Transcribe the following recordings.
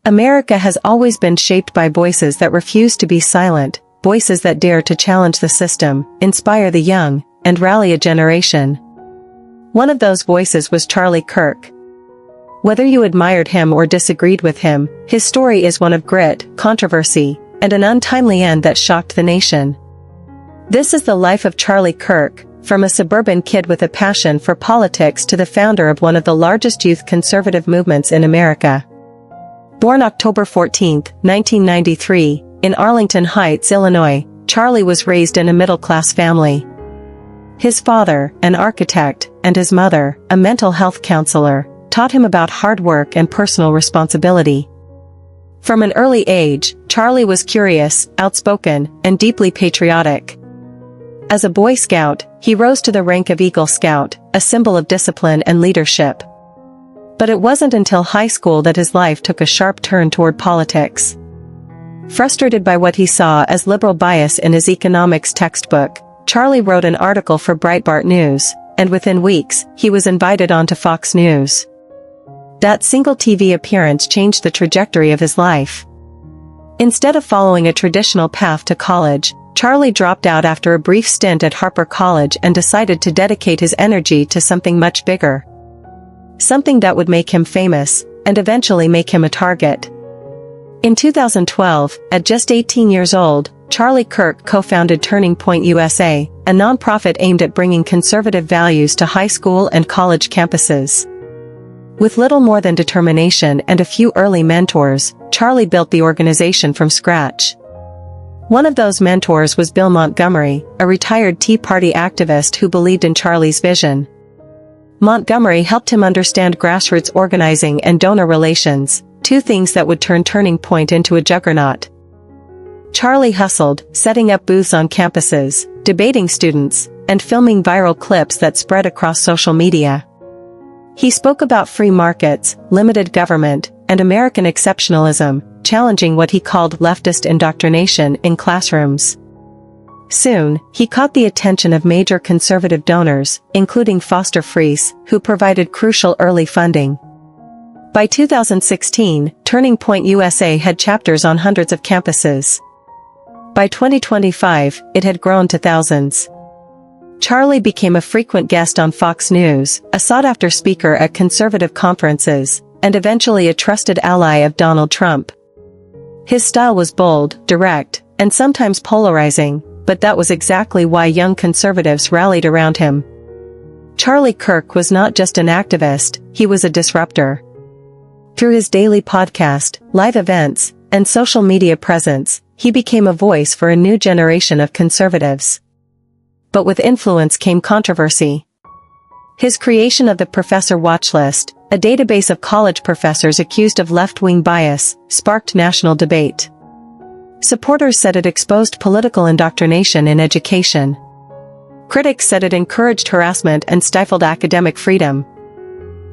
America has always been shaped by voices that refuse to be silent, voices that dare to challenge the system, inspire the young, and rally a generation. One of those voices was Charlie Kirk. Whether you admired him or disagreed with him, his story is one of grit, controversy, and an untimely end that shocked the nation. This is the life of Charlie Kirk, from a suburban kid with a passion for politics to the founder of one of the largest youth conservative movements in America. Born October 14, 1993, in Arlington Heights, Illinois, Charlie was raised in a middle-class family. His father, an architect, and his mother, a mental health counselor, taught him about hard work and personal responsibility. From an early age, Charlie was curious, outspoken, and deeply patriotic. As a Boy Scout, he rose to the rank of Eagle Scout, a symbol of discipline and leadership. But it wasn't until high school that his life took a sharp turn toward politics. Frustrated by what he saw as liberal bias in his economics textbook, Charlie wrote an article for Breitbart News, and within weeks, he was invited onto Fox News. That single TV appearance changed the trajectory of his life. Instead of following a traditional path to college, Charlie dropped out after a brief stint at Harper College and decided to dedicate his energy to something much bigger. Something that would make him famous, and eventually make him a target. In 2012, at just 18 years old, Charlie Kirk co-founded Turning Point USA, a nonprofit aimed at bringing conservative values to high school and college campuses. With little more than determination and a few early mentors, Charlie built the organization from scratch. One of those mentors was Bill Montgomery, a retired Tea Party activist who believed in Charlie's vision. Montgomery helped him understand grassroots organizing and donor relations, two things that would turn Turning Point into a juggernaut. Charlie hustled, setting up booths on campuses, debating students, and filming viral clips that spread across social media. He spoke about free markets, limited government, and American exceptionalism, challenging what he called leftist indoctrination in classrooms. Soon, he caught the attention of major conservative donors, including Foster Friess, who provided crucial early funding. By 2016, Turning Point USA had chapters on hundreds of campuses. By 2025, it had grown to thousands. Charlie became a frequent guest on Fox News, a sought-after speaker at conservative conferences, and eventually a trusted ally of Donald Trump. His style was bold, direct, and sometimes polarizing, but that was exactly why young conservatives rallied around him. Charlie Kirk was not just an activist, he was a disruptor. Through his daily podcast, live events, and social media presence, he became a voice for a new generation of conservatives. But with influence came controversy. His creation of the Professor Watchlist, a database of college professors accused of left-wing bias, sparked national debate. Supporters said it exposed political indoctrination in education. Critics said it encouraged harassment and stifled academic freedom.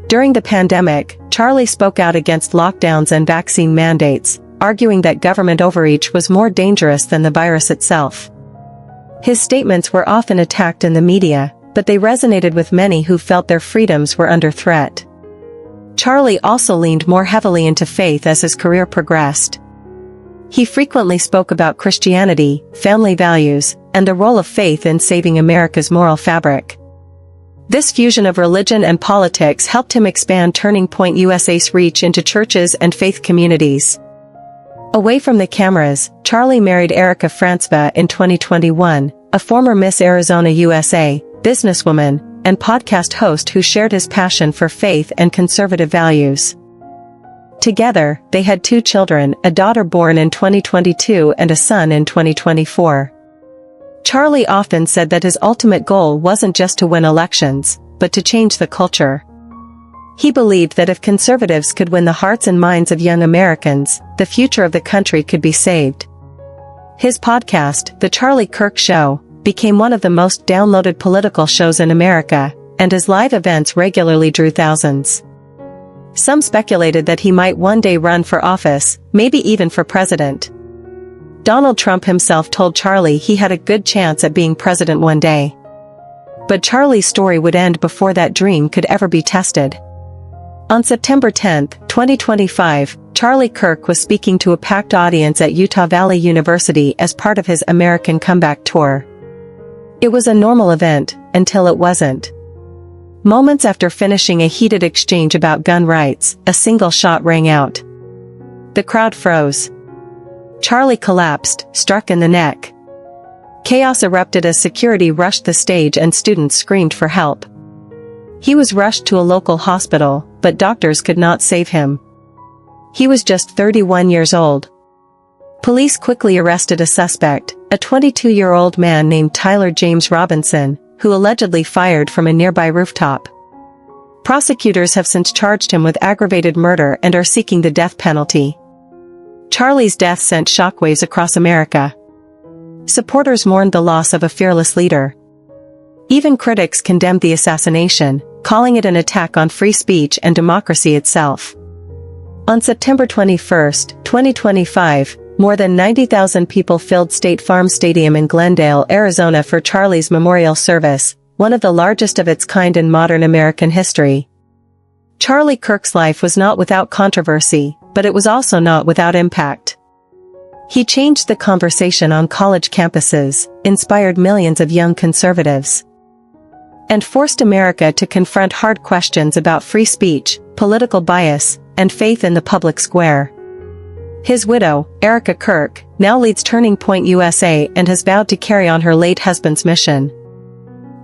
During the pandemic, Charlie spoke out against lockdowns and vaccine mandates, arguing that government overreach was more dangerous than the virus itself. His statements were often attacked in the media, but they resonated with many who felt their freedoms were under threat. Charlie also leaned more heavily into faith as his career progressed. He frequently spoke about Christianity, family values, and the role of faith in saving America's moral fabric. This fusion of religion and politics helped him expand Turning Point USA's reach into churches and faith communities. Away from the cameras, Charlie married Erika Kirk in 2021, a former Miss Arizona USA, businesswoman, and podcast host who shared his passion for faith and conservative values. Together, they had 2 children, a daughter born in 2022 and a son in 2024. Charlie often said that his ultimate goal wasn't just to win elections, but to change the culture. He believed that if conservatives could win the hearts and minds of young Americans, the future of the country could be saved. His podcast, The Charlie Kirk Show, became one of the most downloaded political shows in America, and his live events regularly drew thousands. Some speculated that he might one day run for office, maybe even for president. Donald Trump himself told Charlie he had a good chance at being president one day. But Charlie's story would end before that dream could ever be tested. On September 10, 2025, Charlie Kirk was speaking to a packed audience at Utah Valley University as part of his American Comeback Tour. It was a normal event, until it wasn't. Moments after finishing a heated exchange about gun rights, a single shot rang out. The crowd froze. Charlie collapsed, struck in the neck. Chaos erupted as security rushed the stage and students screamed for help. He was rushed to a local hospital, but doctors could not save him. He was just 31 years old. Police quickly arrested a suspect, a 22-year-old man named Tyler James Robinson, who allegedly fired from a nearby rooftop. Prosecutors have since charged him with aggravated murder and are seeking the death penalty. Charlie's death sent shockwaves across America. Supporters mourned the loss of a fearless leader. Even critics condemned the assassination, calling it an attack on free speech and democracy itself. On September 21, 2025, more than 90,000 people filled State Farm Stadium in Glendale, Arizona for Charlie's memorial service, one of the largest of its kind in modern American history. Charlie Kirk's life was not without controversy, but it was also not without impact. He changed the conversation on college campuses, inspired millions of young conservatives, and forced America to confront hard questions about free speech, political bias, and faith in the public square. His widow, Erika Kirk, now leads Turning Point USA and has vowed to carry on her late husband's mission.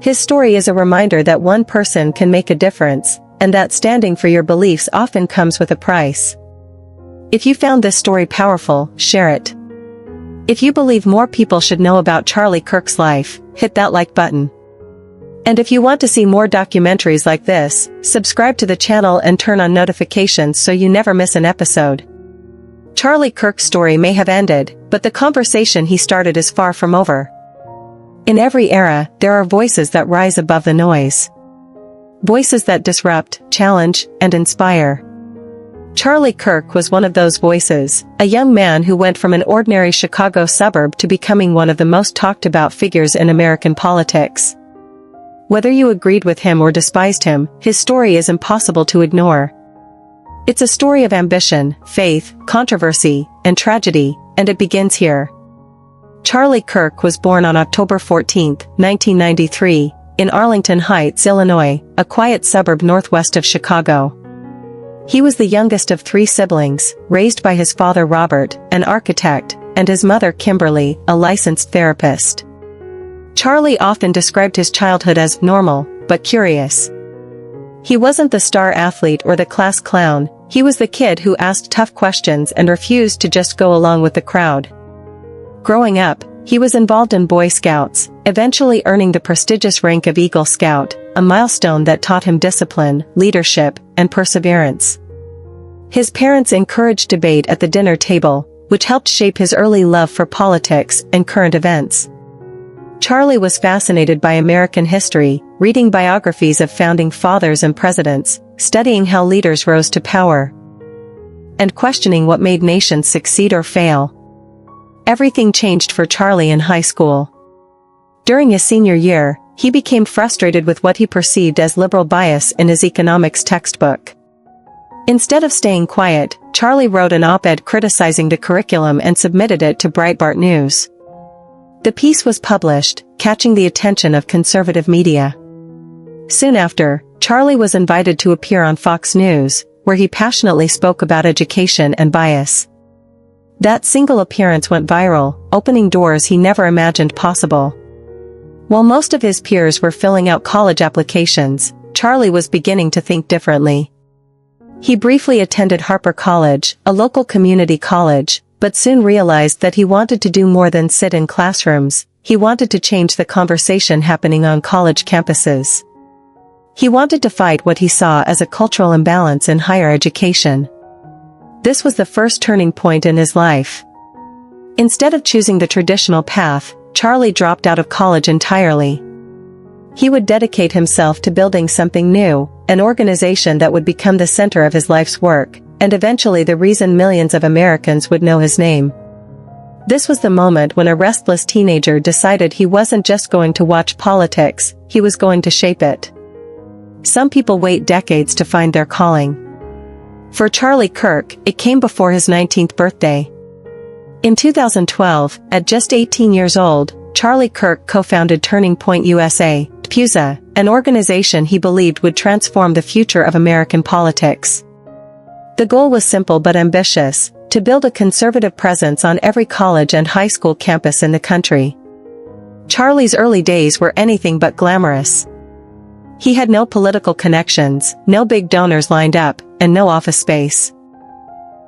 His story is a reminder that one person can make a difference, and that standing for your beliefs often comes with a price. If you found this story powerful, share it. If you believe more people should know about Charlie Kirk's life, hit that like button. And if you want to see more documentaries like this, subscribe to the channel and turn on notifications so you never miss an episode. Charlie Kirk's story may have ended, but the conversation he started is far from over. In every era, there are voices that rise above the noise. Voices that disrupt, challenge, and inspire. Charlie Kirk was one of those voices, a young man who went from an ordinary Chicago suburb to becoming one of the most talked about figures in American politics. Whether you agreed with him or despised him, his story is impossible to ignore. It's a story of ambition, faith, controversy, and tragedy, and it begins here. Charlie Kirk was born on October 14, 1993, in Arlington Heights, Illinois, a quiet suburb northwest of Chicago. He was the youngest of 3 siblings, raised by his father Robert, an architect, and his mother Kimberly, a licensed therapist. Charlie often described his childhood as normal, but curious. He wasn't the star athlete or the class clown, he was the kid who asked tough questions and refused to just go along with the crowd. Growing up, he was involved in Boy Scouts, eventually earning the prestigious rank of Eagle Scout, a milestone that taught him discipline, leadership, and perseverance. His parents encouraged debate at the dinner table, which helped shape his early love for politics and current events. Charlie was fascinated by American history, reading biographies of founding fathers and presidents, studying how leaders rose to power, and questioning what made nations succeed or fail. Everything changed for Charlie in high school. During his senior year, he became frustrated with what he perceived as liberal bias in his economics textbook. Instead of staying quiet, Charlie wrote an op-ed criticizing the curriculum and submitted it to Breitbart News. The piece was published, catching the attention of conservative media. Soon after, Charlie was invited to appear on Fox News, where he passionately spoke about education and bias. That single appearance went viral, opening doors he never imagined possible. While most of his peers were filling out college applications, Charlie was beginning to think differently. He briefly attended Harper College, a local community college, but soon realized that he wanted to do more than sit in classrooms. He wanted to change the conversation happening on college campuses. He wanted to fight what he saw as a cultural imbalance in higher education. This was the first turning point in his life. Instead of choosing the traditional path, Charlie dropped out of college entirely. He would dedicate himself to building something new, an organization that would become the center of his life's work, and eventually the reason millions of Americans would know his name. This was the moment when a restless teenager decided he wasn't just going to watch politics, he was going to shape it. Some people wait decades to find their calling. For Charlie Kirk, it came before his 19th birthday. In 2012, at just 18 years old, Charlie Kirk co-founded Turning Point USA, TPUSA, an organization he believed would transform the future of American politics. The goal was simple but ambitious: to build a conservative presence on every college and high school campus in the country. Charlie's early days were anything but glamorous. He had no political connections, no big donors lined up, and no office space.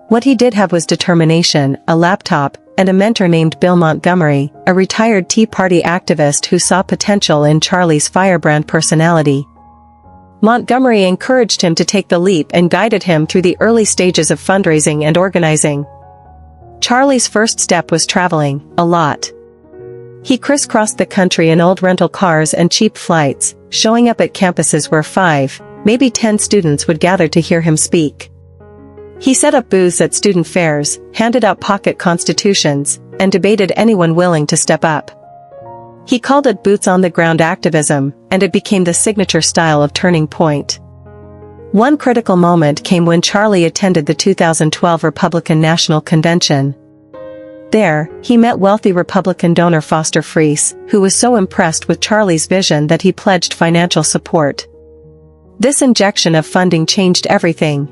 What he did have was determination, a laptop, and a mentor named Bill Montgomery, a retired Tea Party activist who saw potential in Charlie's Firebrand personality. Montgomery encouraged him to take the leap and guided him through the early stages of fundraising and organizing. Charlie's first step was traveling, a lot. He crisscrossed the country in old rental cars and cheap flights, showing up at campuses where 5, maybe 10 students would gather to hear him speak. He set up booths at student fairs, handed out pocket constitutions, and debated anyone willing to step up. He called it boots-on-the-ground activism, and it became the signature style of Turning Point. One critical moment came when Charlie attended the 2012 Republican National Convention. There, he met wealthy Republican donor Foster Friess, who was so impressed with Charlie's vision that he pledged financial support. This injection of funding changed everything.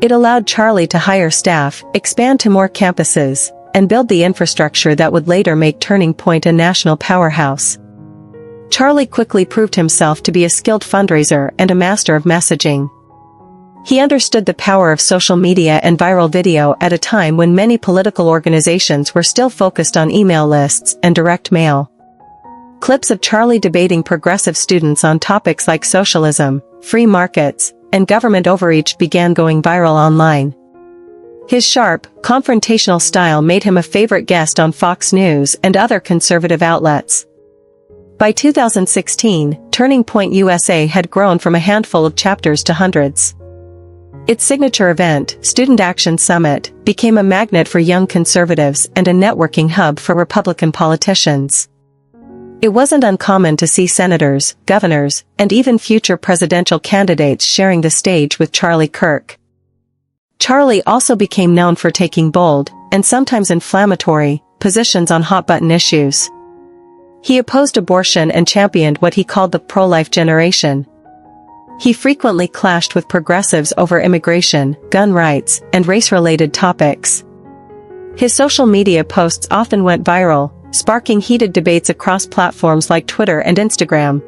It allowed Charlie to hire staff, expand to more campuses, and build the infrastructure that would later make Turning Point a national powerhouse. Charlie quickly proved himself to be a skilled fundraiser and a master of messaging. He understood the power of social media and viral video at a time when many political organizations were still focused on email lists and direct mail. Clips of Charlie debating progressive students on topics like socialism, free markets, and government overreach began going viral online. His sharp, confrontational style made him a favorite guest on Fox News and other conservative outlets. By 2016, Turning Point USA had grown from a handful of chapters to hundreds. Its signature event, Student Action Summit, became a magnet for young conservatives and a networking hub for Republican politicians. It wasn't uncommon to see senators, governors, and even future presidential candidates sharing the stage with Charlie Kirk. Charlie also became known for taking bold, and sometimes inflammatory, positions on hot-button issues. He opposed abortion and championed what he called the pro-life generation. He frequently clashed with progressives over immigration, gun rights, and race-related topics. His social media posts often went viral, sparking heated debates across platforms like Twitter and Instagram.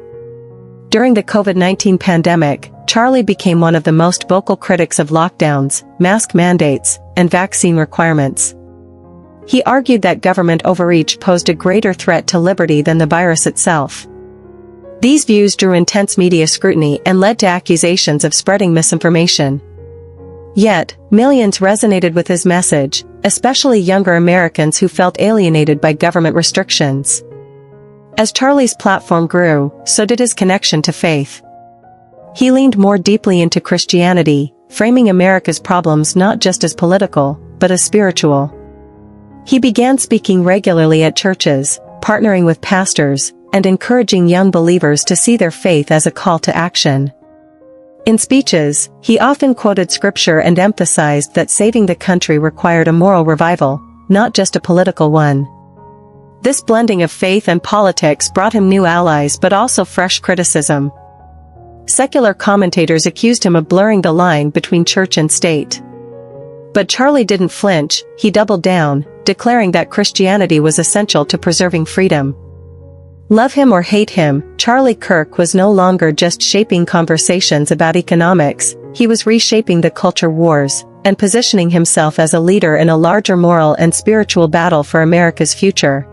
During the COVID-19 pandemic, Charlie became one of the most vocal critics of lockdowns, mask mandates, and vaccine requirements. He argued that government overreach posed a greater threat to liberty than the virus itself. These views drew intense media scrutiny and led to accusations of spreading misinformation. Yet, millions resonated with his message, especially younger Americans who felt alienated by government restrictions. As Charlie's platform grew, so did his connection to faith. He leaned more deeply into Christianity, framing America's problems not just as political, but as spiritual. He began speaking regularly at churches, partnering with pastors, and encouraging young believers to see their faith as a call to action. In speeches, he often quoted scripture and emphasized that saving the country required a moral revival, not just a political one. This blending of faith and politics brought him new allies but also fresh criticism. Secular commentators accused him of blurring the line between church and state. But Charlie didn't flinch, he doubled down, declaring that Christianity was essential to preserving freedom. Love him or hate him, Charlie Kirk was no longer just shaping conversations about economics, he was reshaping the culture wars, and positioning himself as a leader in a larger moral and spiritual battle for America's future.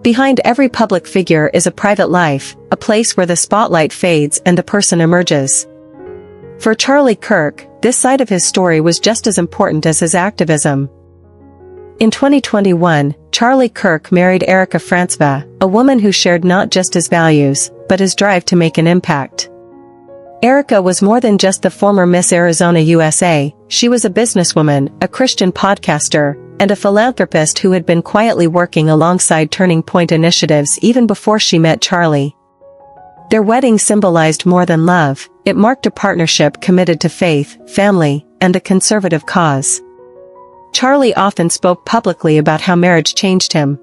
Behind every public figure is a private life, a place where the spotlight fades and the person emerges. For Charlie Kirk, this side of his story was just as important as his activism. In 2021, Charlie Kirk married Erika Kirk, a woman who shared not just his values, but his drive to make an impact. Erika was more than just the former Miss Arizona USA, she was a businesswoman, a Christian podcaster, and a philanthropist who had been quietly working alongside Turning Point initiatives even before she met Charlie. Their wedding symbolized more than love, it marked a partnership committed to faith, family, and the conservative cause. Charlie often spoke publicly about how marriage changed him.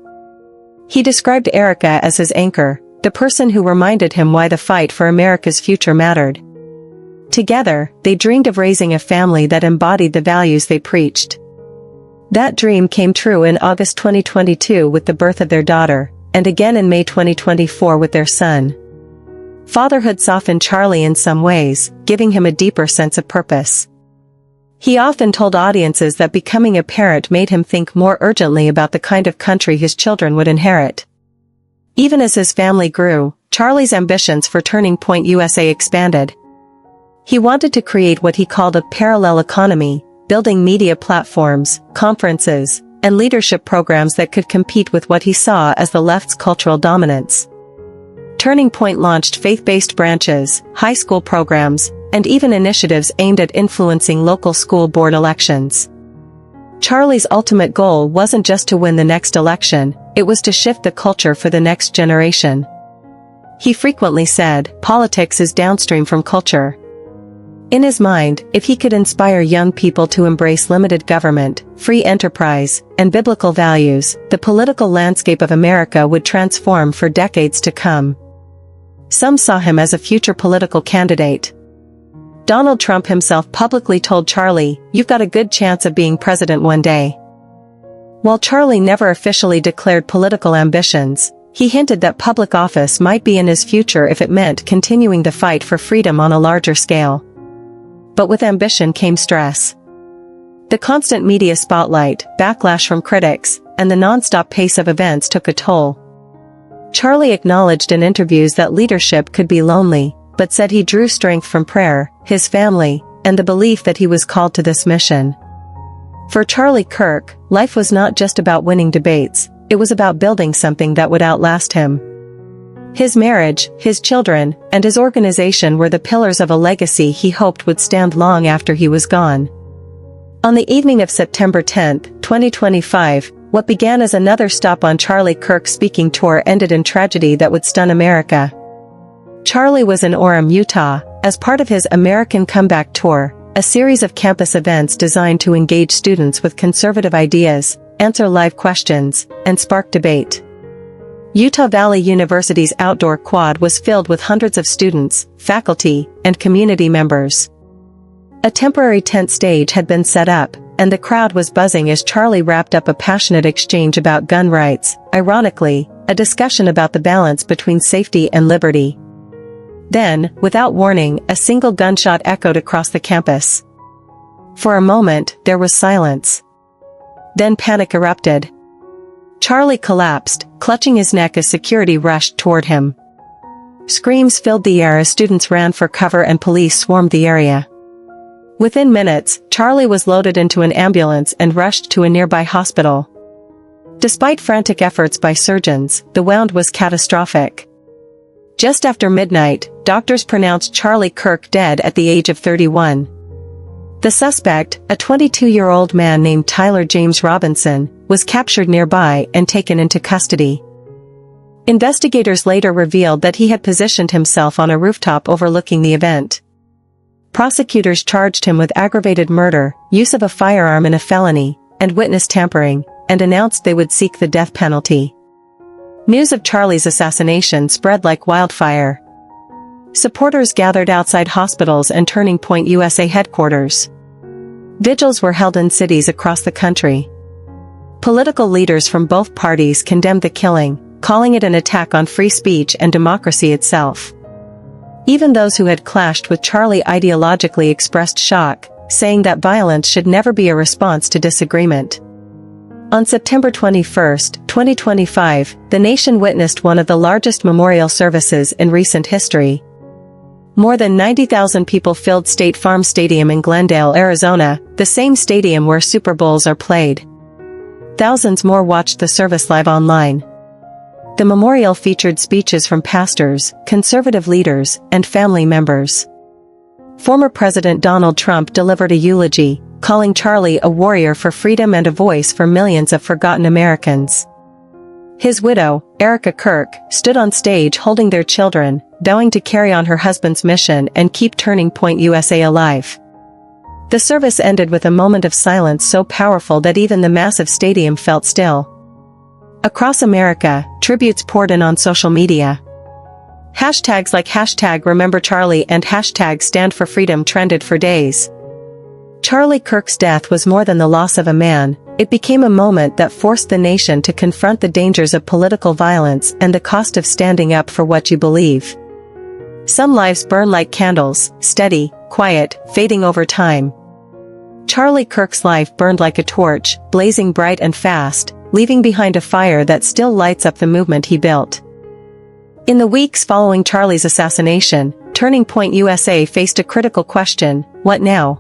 He described Erika as his anchor, the person who reminded him why the fight for America's future mattered. Together, they dreamed of raising a family that embodied the values they preached. That dream came true in August 2022 with the birth of their daughter, and again in May 2024 with their son. Fatherhood softened Charlie in some ways, giving him a deeper sense of purpose. He often told audiences that becoming a parent made him think more urgently about the kind of country his children would inherit. Even as his family grew, Charlie's ambitions for Turning Point USA expanded. He wanted to create what he called a parallel economy, building media platforms, conferences, and leadership programs that could compete with what he saw as the left's cultural dominance. Turning Point launched faith-based branches, high school programs, and even initiatives aimed at influencing local school board elections. Charlie's ultimate goal wasn't just to win the next election, it was to shift the culture for the next generation. He frequently said, "Politics is downstream from culture." In his mind, if he could inspire young people to embrace limited government, free enterprise, and biblical values, the political landscape of America would transform for decades to come. Some saw him as a future political candidate. Donald Trump himself publicly told Charlie, "You've got a good chance of being president one day." While Charlie never officially declared political ambitions, he hinted that public office might be in his future if it meant continuing the fight for freedom on a larger scale. But with ambition came stress. The constant media spotlight, backlash from critics, and the non-stop pace of events took a toll. Charlie acknowledged in interviews that leadership could be lonely, but said he drew strength from prayer, his family, and the belief that he was called to this mission. For Charlie Kirk, life was not just about winning debates, it was about building something that would outlast him. His marriage, his children, and his organization were the pillars of a legacy he hoped would stand long after he was gone. On the evening of September 10, 2025, what began as another stop on Charlie Kirk's speaking tour ended in tragedy that would stun America. Charlie was in Orem, Utah, as part of his American Comeback Tour, a series of campus events designed to engage students with conservative ideas, answer live questions, and spark debate. Utah Valley University's outdoor quad was filled with hundreds of students, faculty, and community members. A temporary tent stage had been set up, and the crowd was buzzing as Charlie wrapped up a passionate exchange about gun rights, ironically, a discussion about the balance between safety and liberty. Then, without warning, a single gunshot echoed across the campus. For a moment, there was silence. Then panic erupted. Charlie collapsed, clutching his neck as security rushed toward him. Screams filled the air as students ran for cover and police swarmed the area. Within minutes, Charlie was loaded into an ambulance and rushed to a nearby hospital. Despite frantic efforts by surgeons, the wound was catastrophic. Just after midnight, doctors pronounced Charlie Kirk dead at the age of 31. The suspect, a 22-year-old man named Tyler James Robinson, was captured nearby and taken into custody. Investigators later revealed that he had positioned himself on a rooftop overlooking the event. Prosecutors charged him with aggravated murder, use of a firearm in a felony, and witness tampering, and announced they would seek the death penalty. News of Charlie's assassination spread like wildfire. Supporters gathered outside hospitals and Turning Point USA headquarters. Vigils were held in cities across the country. Political leaders from both parties condemned the killing, calling it an attack on free speech and democracy itself. Even those who had clashed with Charlie ideologically expressed shock, saying that violence should never be a response to disagreement. On September 21, 2025, the nation witnessed one of the largest memorial services in recent history. More than 90,000 people filled State Farm Stadium in Glendale, Arizona, the same stadium where Super Bowls are played. Thousands more watched the service live online. The memorial featured speeches from pastors, conservative leaders, and family members. Former President Donald Trump delivered a eulogy, calling Charlie a warrior for freedom and a voice for millions of forgotten Americans. His widow, Erika Kirk, stood on stage holding their children, vowing to carry on her husband's mission and keep Turning Point USA alive. The service ended with a moment of silence so powerful that even the massive stadium felt still. Across America, tributes poured in on social media. Hashtags like #RememberCharlie and #StandForFreedom trended for days. Charlie Kirk's death was more than the loss of a man, it became a moment that forced the nation to confront the dangers of political violence and the cost of standing up for what you believe. Some lives burn like candles, steady, quiet, fading over time. Charlie Kirk's life burned like a torch, blazing bright and fast, leaving behind a fire that still lights up the movement he built. In the weeks following Charlie's assassination, Turning Point USA faced a critical question: what now?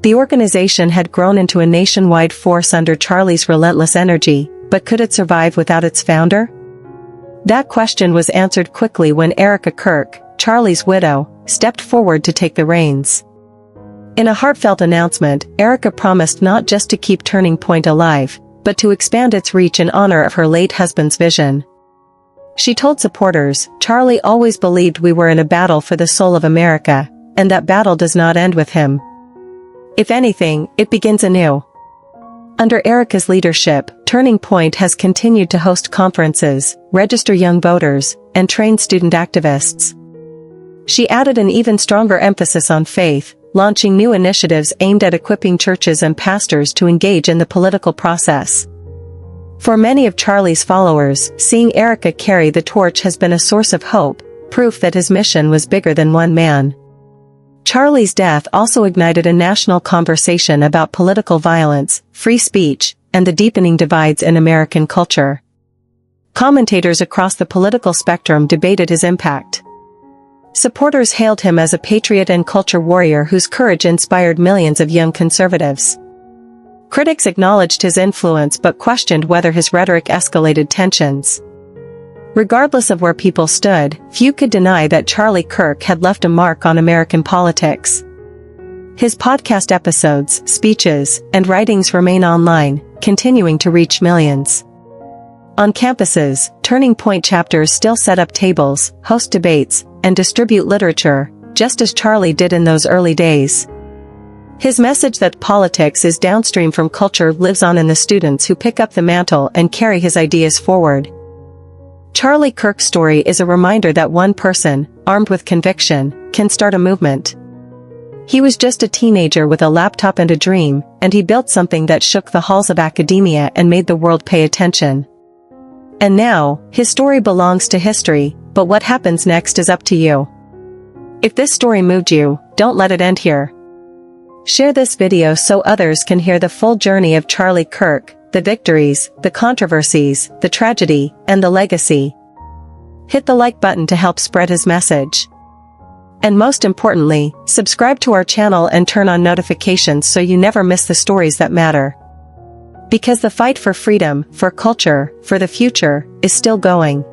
The organization had grown into a nationwide force under Charlie's relentless energy, but could it survive without its founder? That question was answered quickly when Erika Kirk, Charlie's widow, stepped forward to take the reins. In a heartfelt announcement, Erika promised not just to keep Turning Point alive, but to expand its reach in honor of her late husband's vision. She told supporters, "Charlie always believed we were in a battle for the soul of America, and that battle does not end with him. If anything, it begins anew." Under Erika's leadership, Turning Point has continued to host conferences, register young voters, and train student activists. She added an even stronger emphasis on faith, launching new initiatives aimed at equipping churches and pastors to engage in the political process. For many of Charlie's followers, seeing Erika carry the torch has been a source of hope, proof that his mission was bigger than one man. Charlie's death also ignited a national conversation about political violence, free speech, and the deepening divides in American culture. Commentators across the political spectrum debated his impact. Supporters hailed him as a patriot and culture warrior whose courage inspired millions of young conservatives. Critics acknowledged his influence but questioned whether his rhetoric escalated tensions. Regardless of where people stood, few could deny that Charlie Kirk had left a mark on American politics. His podcast episodes, speeches, and writings remain online, continuing to reach millions. On campuses, Turning Point chapters still set up tables, host debates, and distribute literature, just as Charlie did in those early days. His message that politics is downstream from culture lives on in the students who pick up the mantle and carry his ideas forward. Charlie Kirk's story is a reminder that one person, armed with conviction, can start a movement. He was just a teenager with a laptop and a dream, and he built something that shook the halls of academia and made the world pay attention. And now, his story belongs to history, but what happens next is up to you. If this story moved you, don't let it end here. Share this video so others can hear the full journey of Charlie Kirk, the victories, the controversies, the tragedy, and the legacy. Hit the like button to help spread his message. And most importantly, subscribe to our channel and turn on notifications so you never miss the stories that matter. Because the fight for freedom, for culture, for the future, is still going.